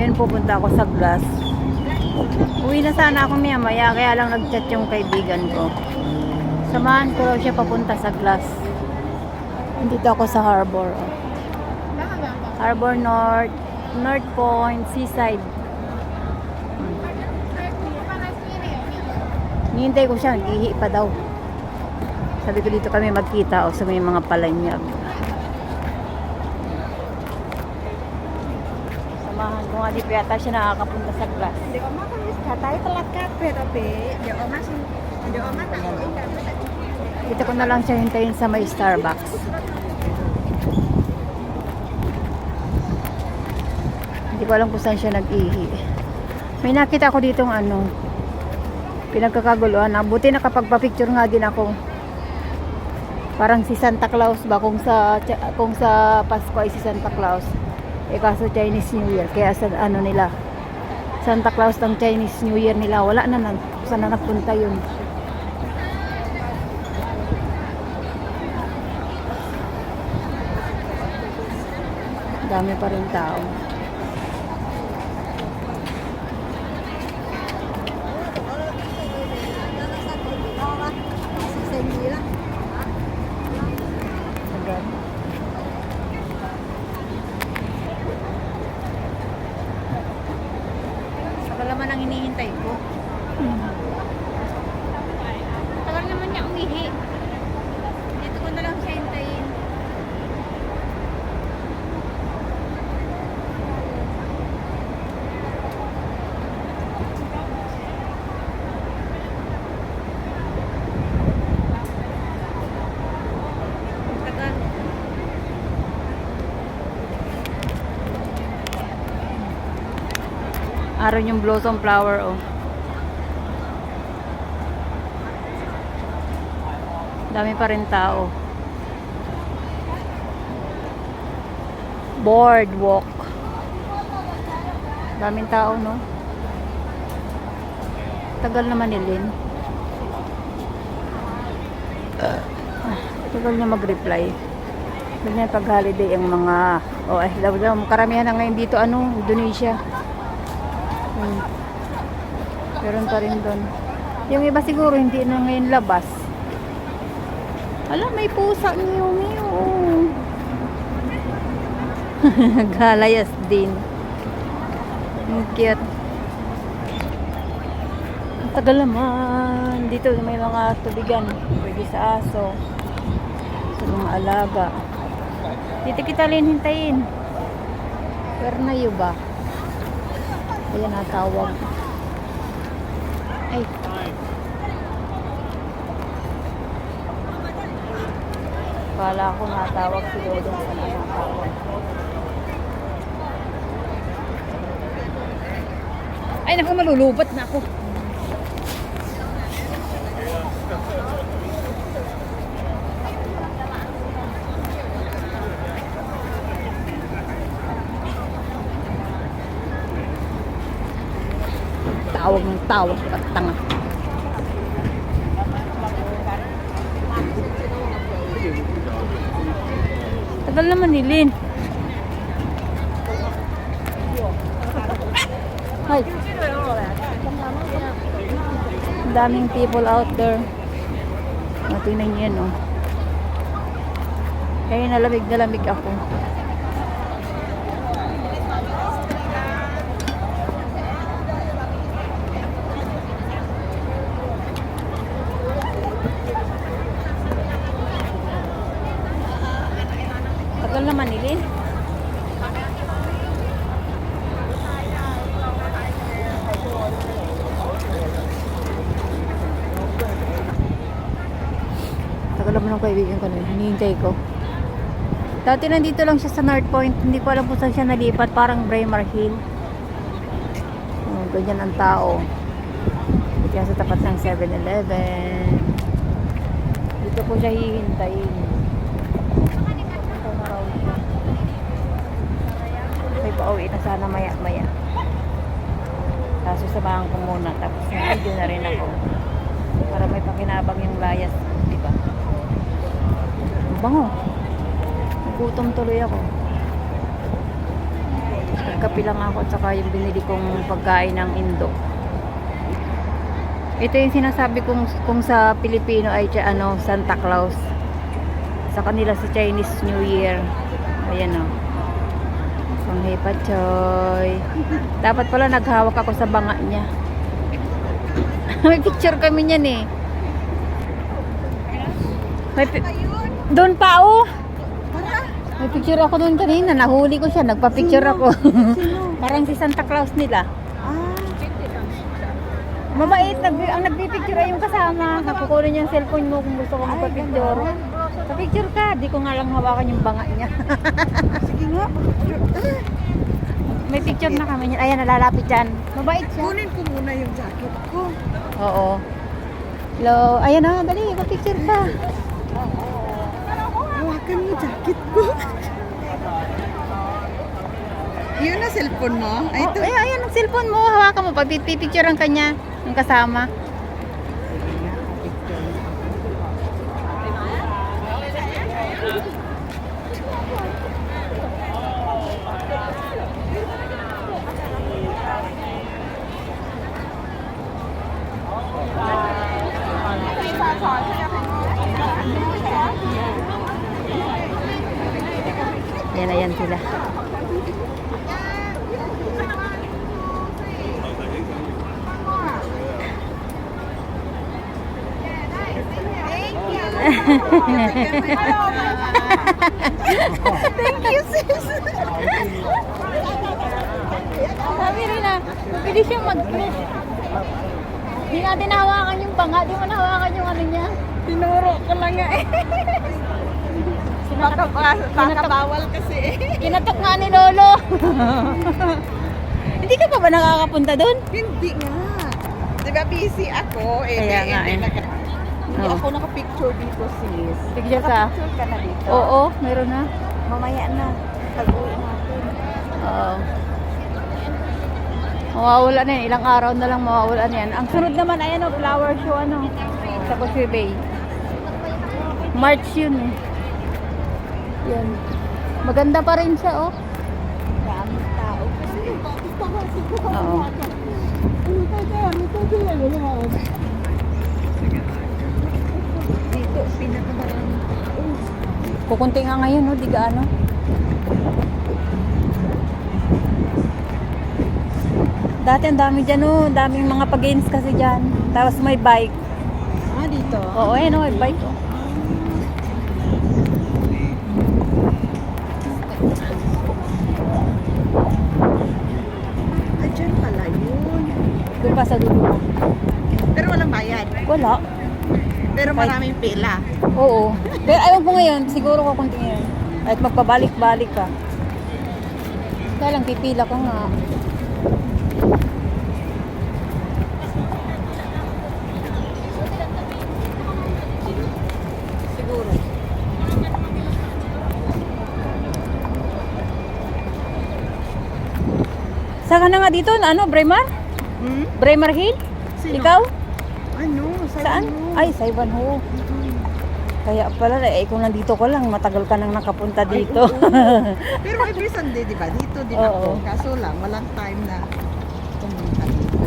Ngayon pupunta ako sa Glass. Uwi na sana ako maya, kaya lang nag-chat yung kaibigan ko. Samahan ko raw siya papunta sa Glass. Dito ako sa Harbor. Oh. Harbor North, North Point, Seaside. Nihintay ko siya, nag-ihi pa daw. Sabi ko dito kami magkita o sa may mga palanyag. Samahan ko nga, di pa yata siya nakakapunta sa Glass. Di oma kan wis gatahe telat kabeh to, Be. Ya oma sing ya oma tak Dito ko na lang siya hintayin sa may Starbucks. Hindi ko alam kung saan siya nag-ihi. May nakita ako ditong ano, pinagkakaguluhan. Buti nakapagpa-picture nga din ako. Parang si Santa Claus ba kung sa Pasko ay si Santa Claus. Eh kaso Chinese New Year. Kaya sa ano nila, Santa Claus ng Chinese New Year nila. Wala na, saan na napunta yun. Dami pa rin tao. Agad. Saka naman ang hinihintay ko. Tagal naman niya umihi. Dito ko na lang siya hintayin. Tagal. Araw yung blossom flower, oh. Dami pa rin tao. Boardwalk. Daming tao, no? Tagal naman nilin. Tagal na mag-reply. Ganyan pag holiday ang mga karamihan na ngayon dito, Indonesia. Meron pa rin doon. Yung iba siguro hindi na ngayon labas. Ala, may pusa niyo. Naghalayas din. Ang cute. Ang tagal naman. Dito may mga tubigan. Pwede sa aso. Sa mga alaga. Dito kita rin hintayin. Pero na yun ba? Ayan, natawag. Ay. Kala ko natawag si Dodo sa natawag. Ay, naku, malulubat na ako. Tawag ng tawag at tanga. Tagal naman nilin. Hi. Ang daming people out there. Tingnan niyo yan, oh. Kaya nalamig na lamig ako. Tagal naman nilin. Tagal naman ng kaibigan ko na hinihintay ko. Dati nandito lang siya sa North Point. Hindi ko alam kung saan siya nalipat. Parang Braemar Hill. Ganyan ang tao. Kaya sa tapat ng 7-Eleven. Dito ko siya hihintayin. May pauwi na sana maya-maya. Kaso samahan ko muna. Tapos video na rin ako. Para may pakinabang yung layas. Diba? Bango. Gutom tuloy ako. Nagkape lang ako at saka yung binili kong pagkain ng Indo. Ito yung sinasabi kung sa Pilipino ay Santa Claus. Sa kanila si Chinese New Year. Ayan o. Panghay Pachoy. Dapat pala naghawak ako sa banga niya. May picture kami niyan eh. Doon pa oh. May picture ako doon kanina. Nahuli ko siya. Nagpa-picture ako. Parang si Santa Claus nila. Mabait. Ang nagpipicture ay yung kasama. Nakukunin niya yung cellphone mo kung gusto ko magpa-picture. Pa-picture ka. Di ko nga lang hawakan yung banga niya. Sige nga. May picture na kami niyan. Ayan, nalalapit dyan. Mabait siya. Kunin ko muna yung jacket ko. Oo. Hello. Ayan na. Dali. Pa-picture ka. Hawakan mo jacket ko. Yun na cellphone mo? Ay, ito. Ayan ang cellphone mo. Hawakan mo. Pag-picture ang kanya. Yung kasama. Ayan sila. Thank you, sis. Sabi rin na, pwede siyang mag-clip. Di natin nahawakan yung banga, di mo nahawakan yung ano niya. Tinuro ko lang nga eh. Baka bawal kasi eh. Kinatok nga ni Lolo. Hindi ka pa ba nakakapunta doon? Hindi nga. Diba busy ako eh. Kaya nga eh. Hindi Oo. ako nakapicture dito, sis. Picture ka? Nakapicture ka na dito. Oo, meron na. Mamaya na. Pag-uwi natin. Oo. Mawawala na yan. Ilang araw na lang mawawala na yan. Ang sunod naman ay flower show sa Coche Bay. March yun eh. Yan. Maganda pa rin siya oh. Daming tao. Kasi Oo. dito, pinakamarami tao. Kukunti nga ngayon no, di gaano. Dati ang dami dyan oh. Daming mga pag-games kasi dyan. Tapos may bike. Dito? Oo, ayun oh, may bike oh. Diyan pala yun. Doon pa sa dulo. Pero walang bayad. Wala. Pero maraming pila. Oo. Pero ayaw ko ngayon, siguro kukunti ngayon. Kahit magpabalik-balik ka. Kaya lang pipila ka nga. Siguro. Saan ka na nga dito? Ano, Braemar? Braemar Hill? Sino? Ikaw? Ano? Saan? Ay, sa Ivanhoe. Kaya pala, kung nandito ko lang, matagal ka nang nakapunta dito. Pero every Sunday, di ba? Dito din Oo. ako. Kaso lang, walang time na pumunta dito.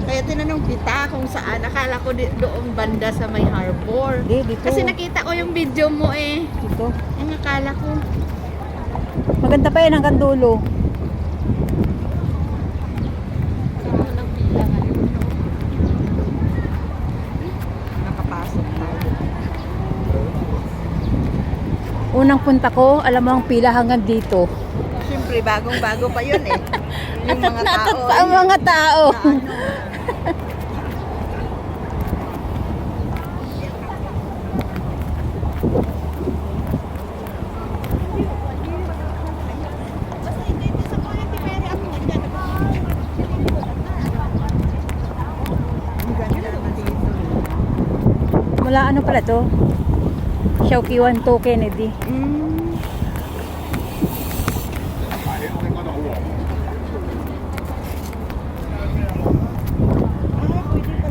Kaya tinanong kita kung saan. Akala ko doon banda sa may harbor. Hindi, dito. Kasi nakita ko yung video mo eh. Dito. Ang akala ko. Maganda pa yan hanggang dulo. Nakapasok tayo. Unang punta ko, alam mo ang pila hanggang dito. Siyempre, bagong-bago pa yun eh. Yung mga tao. Natat pa ang mga tao. Ang ganda naman dito. Mula ano pala to? Chowkiwan to Kennedy.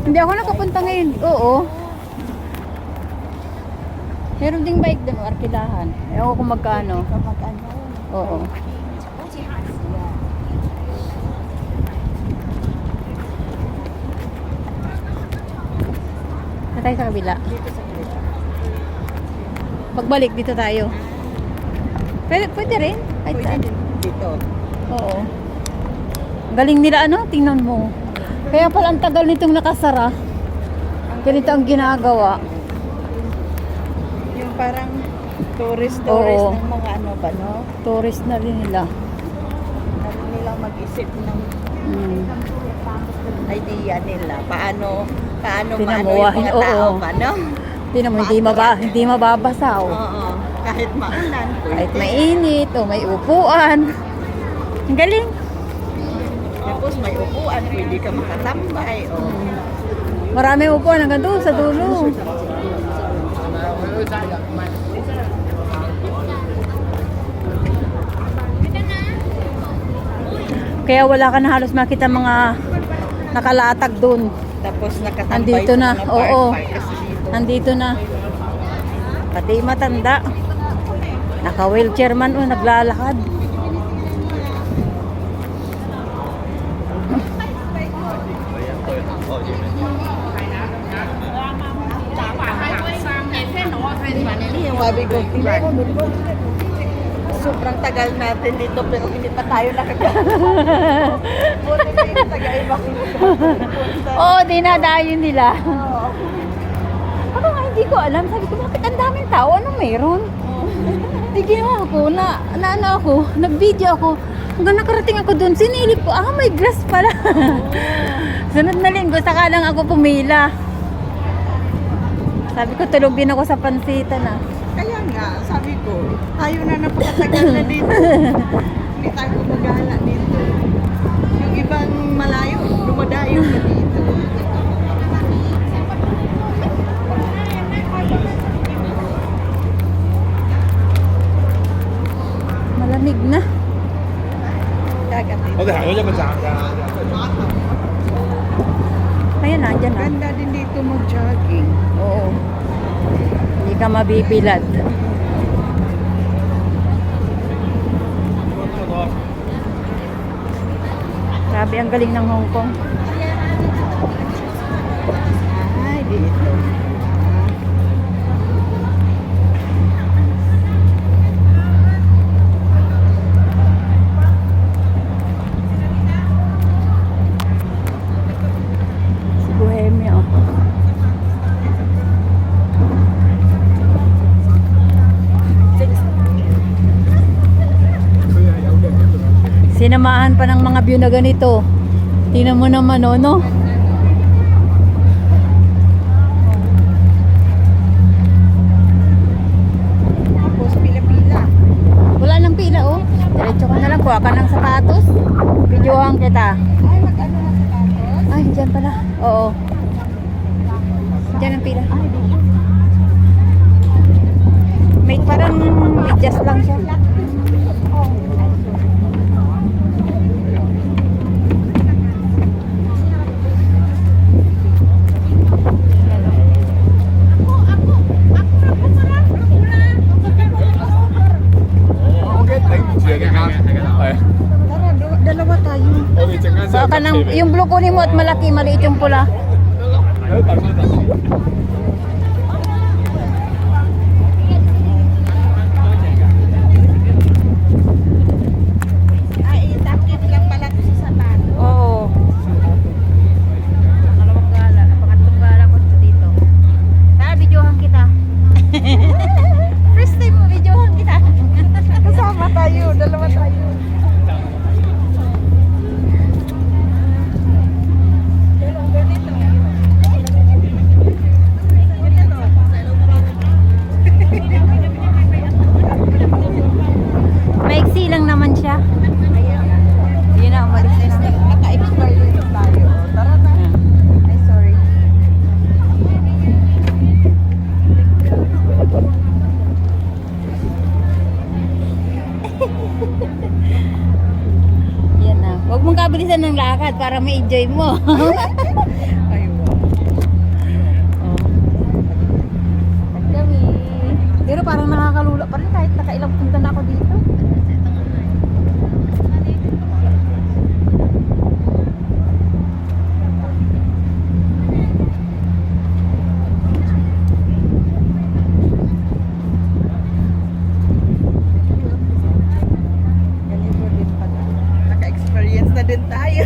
Hindi ako nakapunta ngayon. Oo. Meron ding bike doon, arkilahan. Ewan ko kung magkano. Oo. Tayo sa kabila. Dito sa kabila. Pagbalik dito tayo. Pwede rin. Kahit Pwede saan. din dito. Oo. Galing nila ano, tingnan mo. Kaya pala ang tagal nitong nakasara. Ganito ang ginagawa. Yung parang tourist Oo. ng mga ano ba, no? Tourist na rin nila. Ano nilang mag-isip ng Mm. idea nila. Paano maano yung Pinamuwahin, mga tao oo. ba, no? Tingnan mo, hindi mababasaw. Oo. Kahit maulan, Kahit pwede. mainit o may upuan. Ang galing. Tapos may upuan, pwede ka makatambay. O. Marami upuan hanggang doon sa dulo. Kaya wala ka na halos makita mga nakalatag doon. Tapos nakatambay. Andito na, sa mga oo. park kasi dito. Nandito na. Pati matanda. Naka-wheelchair man o naglalakad. Yung wabi ko, sobrang tagal natin dito pero hindi pa tayo Buti na yung taga-ibang Oo, dinadayo nila. Oo. Ako nga hindi ko alam. Sabi ko, bakit ang daming tao? Anong meron? Di ginawa ako, ano ako, nag-video ako. Hanggang nakarating ako doon, sinilip ko, may grass pala. Sunod na linggo, saka lang ako pumila. Sabi ko, tulog din ako sa pansitan ah. Kaya nga, sabi ko, tayo na napakatagal na dito. Hindi tayo gumagala dito. Yung ibang malayo, dumadayo na dito. Malamig na. Dagat dito. 我哋行咗一個站㗎。 Ayan na, dyan na. Ganda din dito mag-jogging. Oo. Hindi ka mabibilad. Grabe, ang galing ng Hong Kong. Ay, dito. Si Bohemia. Sinamahan pa ng mga view na ganito. Tingnan mo naman, no? Tapos pila-pila. Wala nang pila, oh. Diretso ka na lang, kuha ka ng sapatos. Videohan kita. Ay, mag-ano na sa tapos? Ay, dyan pala. Oo. Dyan ang pila. May parang medyas lang siya. Tara, dalawa tayo. So, ka ng, yung blue kunin mo at malaki, maliit yung pula. Ay, takip lang pala ito sa sapato. Oo. Pangalawang gala. Pangatlong gala ko dito. Tara, videohan kita. First time mo, videohan kita. Kasama tayo, dalawa tayo. Maiksi lang naman siya. Yun na, umalis na. Naka-experience tayo. Tara na. Ay, sorry. Yan na. Huwag mong kabilisan ng lakad para ma-enjoy mo. Ay, wow. Kami. Pero parang nakakalula pa rin kahit nakailang punta na ako dito. din tayo.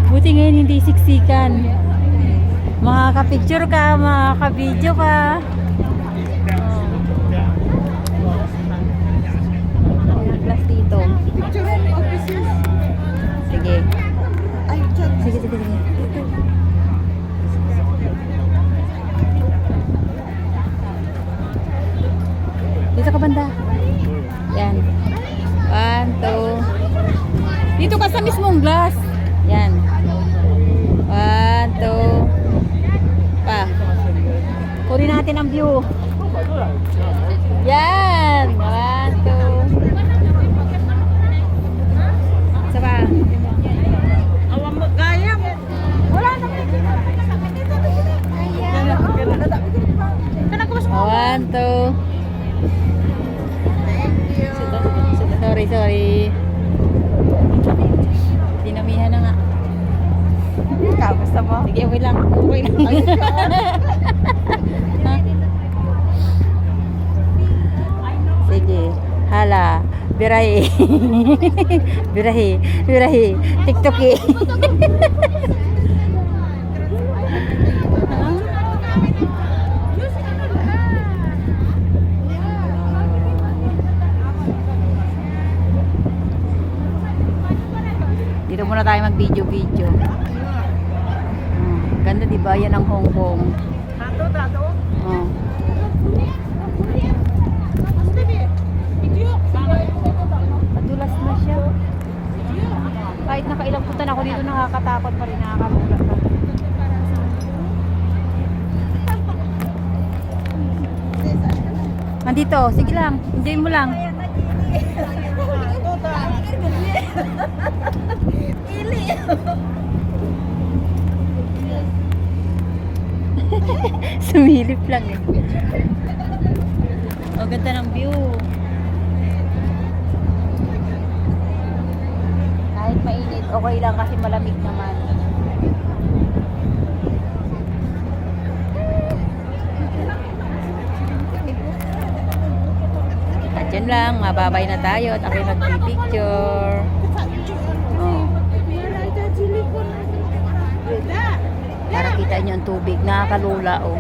Buti ngayon hindi siksikan. Makaka-picture ka, makaka-video ka. Class dito. Picturean mo, offices. Sige. Ay, dyan. Sige, sige, sige. Dito ka banda. Yan. 1, 2. Dito ka sa mismong glass. Yan. 1, 2. Pa. Kunin natin ang view. Yan. 1, 2. Isa pa. Awan mo, gaya mo. Wala na. One, two. Sorry, sorry. Dinamihan na nga. Kamusta mo? Sige, okay lang. Okay lang. Ha? Sige. Hala. Birahi. Birahi. Birahi. TikToki. Dito muna tayo mag-video-video. Ganda, di ba? Yan ang Hong Kong. Oh. Padulas na siya. Kahit nakailang punta ako dito, nakakatakot pa rin, nakakagulat pa. Nandito, sige lang. Enjoy mo lang. Sumilip lang eh. Oh, ganda ng view. Kahit mainit, okay lang kasi malamig naman. At yun lang, mababay na tayo at ako'y mag-picture. Oh. Para kita nyo ang tubig, nakakalula oh.